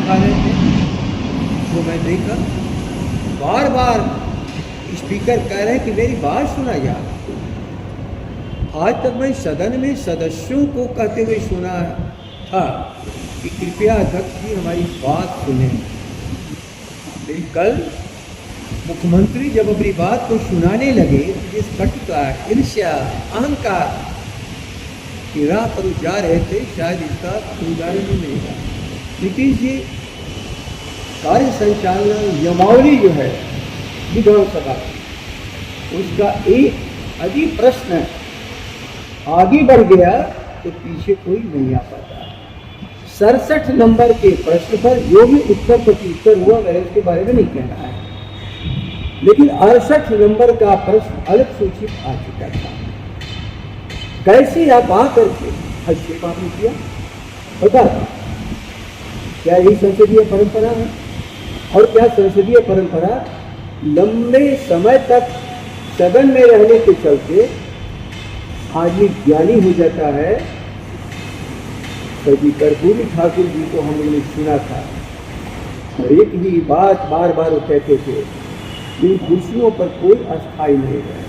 खा रहे थे, वो मैं देखा बार बार स्पीकर कह रहे हैं कि मेरी बात सुना जाए। आज तक मैं सदन में सदस्यों को कहते हुए सुना था कि कृपया अध्यक्ष जी हमारी बात सुने, लेकिन कल मुख्यमंत्री जब अपनी बात को सुनाने लगे, जिस कटुता, ईर्ष्या, अहंकार की राह पर जा रहे थे, शायद इसका उदाहरण ही नहीं था। नीतीश जी कार्य संचालन यमावली जो है विधानसभा, उसका एक अजीब प्रश्न आगे बढ़ गया तो पीछे कोई नहीं आ पाता। 67 नंबर के प्रश्न पर जो भी उत्तर प्रत्युत्तर हुआ, मेरे उसके बारे में नहीं कहना है, लेकिन 68 नंबर का प्रश्न अलग सूचित आ चुका था। कैसे आप आकर के हस्तक्षेप आपने किया, पता क्या यही संसदीय परंपरा है? और क्या संसदीय परंपरा लंबे समय तक सदन में रहने के चलते आदमी ज्ञानी हो जाता है? कभी कर्पूरी ठाकुर जी को हम लोगों ने सुना था, और एक ही बात बार बार वो कहते थे, इन कुर्सियों पर कोई अस्थाई नहीं है,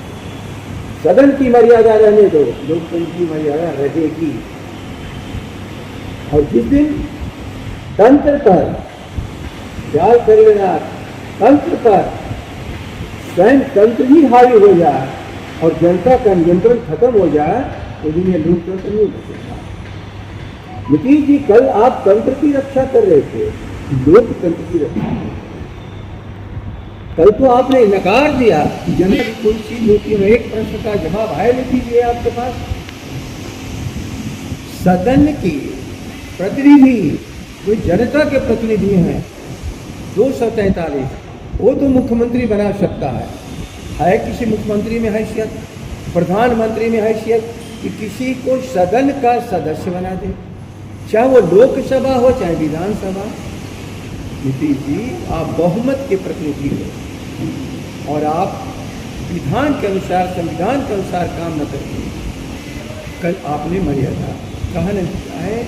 सदन की मर्यादा रहने दो, लोकतंत्र की मर्यादा रहेगी। और जिस दिन तंत्र पर ख्याल कर लेना, तंत्र पर स्वयं तंत्र ही हावी हो जाए और जनता का नियंत्रण खत्म हो जाए, तो दिन ये लोकतंत्र नहीं हो सकता। नीतीश जी कल आप तंत्र की रक्षा कर रहे थे, लोकतंत्र की रक्षा। कल तो आपने नकार दिया कि जनता की कोई चीज होती है। एक प्रश्न का जवाब है नीतीश जी आपके पास, सदन की प्रतिनिधि जो जनता के प्रतिनिधि हैं 243, वो तो मुख्यमंत्री बना सकता है किसी मुख्यमंत्री में हैसियत, प्रधानमंत्री में हैसियत कि किसी को सदन का सदस्य बना दे, चाहे वो लोकसभा हो चाहे विधानसभा। नीतीश जी आप बहुमत के प्रतिनिधि हो और आप विधान के अनुसार, संविधान के अनुसार काम न करिए। कल आपने मर्यादा कहा नहीं है।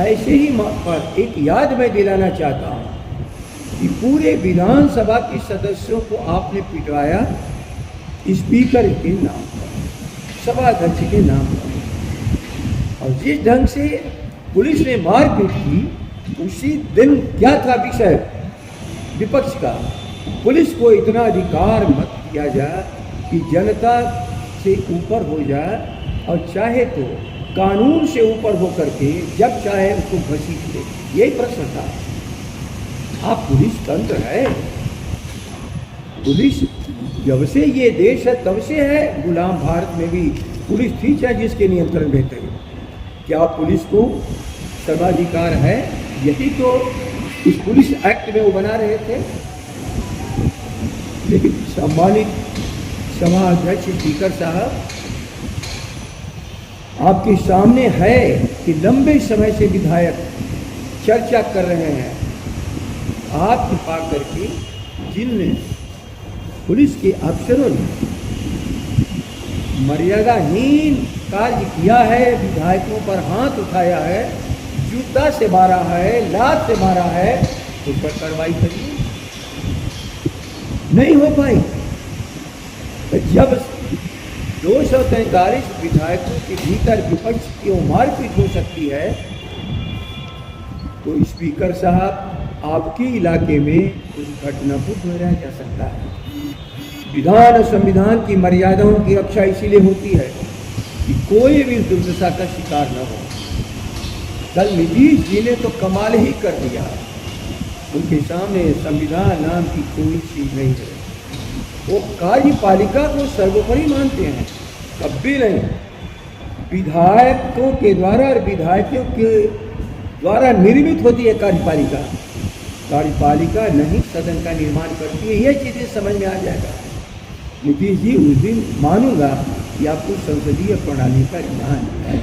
ऐसे ही पर एक याद मैं दिलाना चाहता हूँ कि पूरे विधानसभा के सदस्यों को आपने पिटवाया स्पीकर के नाम पर, सभाध्यक्ष के नाम पर। और जिस ढंग से पुलिस ने मारपीट की, उसी दिन क्या था विषय विपक्ष का, पुलिस को इतना अधिकार मत दिया जाए कि जनता से ऊपर हो जाए और चाहे तो कानून से ऊपर होकर के जब चाहे उसको घसीट दे। यही प्रश्न था। आप पुलिस तंत्र है, पुलिस जब से ये देश है तब से है। गुलाम भारत में भी पुलिस थी, चाहे जिसके नियंत्रण में थे। क्या पुलिस को सर्वाधिकार है? यही तो इस पुलिस एक्ट में वो बना रहे थे। लेकिन सम्मानित सभा अध्यक्ष स्पीकर साहब, आपके सामने है कि लंबे समय से विधायक चर्चा कर रहे हैं। आप कृपा करके जिन पुलिस के अफसरों ने मर्यादाहीन कार्य किया है, विधायकों पर हाथ उठाया है, जूता से मारा है, लात से मारा है, उस पर कार्रवाई करिए। नहीं हो पाई। जब 243 विधायकों के भीतर विपक्ष की मारपीट हो सकती है, तो स्पीकर साहब आपके इलाके में उस घटना को दोहराया जा सकता है। विधान और संविधान की मर्यादाओं की रक्षा इसीलिए होती है कि कोई भी दुर्दशा का शिकार न हो। कल नीतीश जी ने तो कमाल ही कर दिया। उनके सामने संविधान नाम की कोई चीज नहीं है। वो कार्यपालिका को सर्वोपरि मानते हैं, कभी नहीं। विधायकों के द्वारा और विधायकों के द्वारा निर्मित होती है कार्यपालिका। कार्यपालिका नहीं सदन का निर्माण करती है। यह चीज़ें समझ में आ जाएगा। नीतीश जी उस दिन मानूंगा कि आपको संसदीय प्रणाली का ज्ञान है।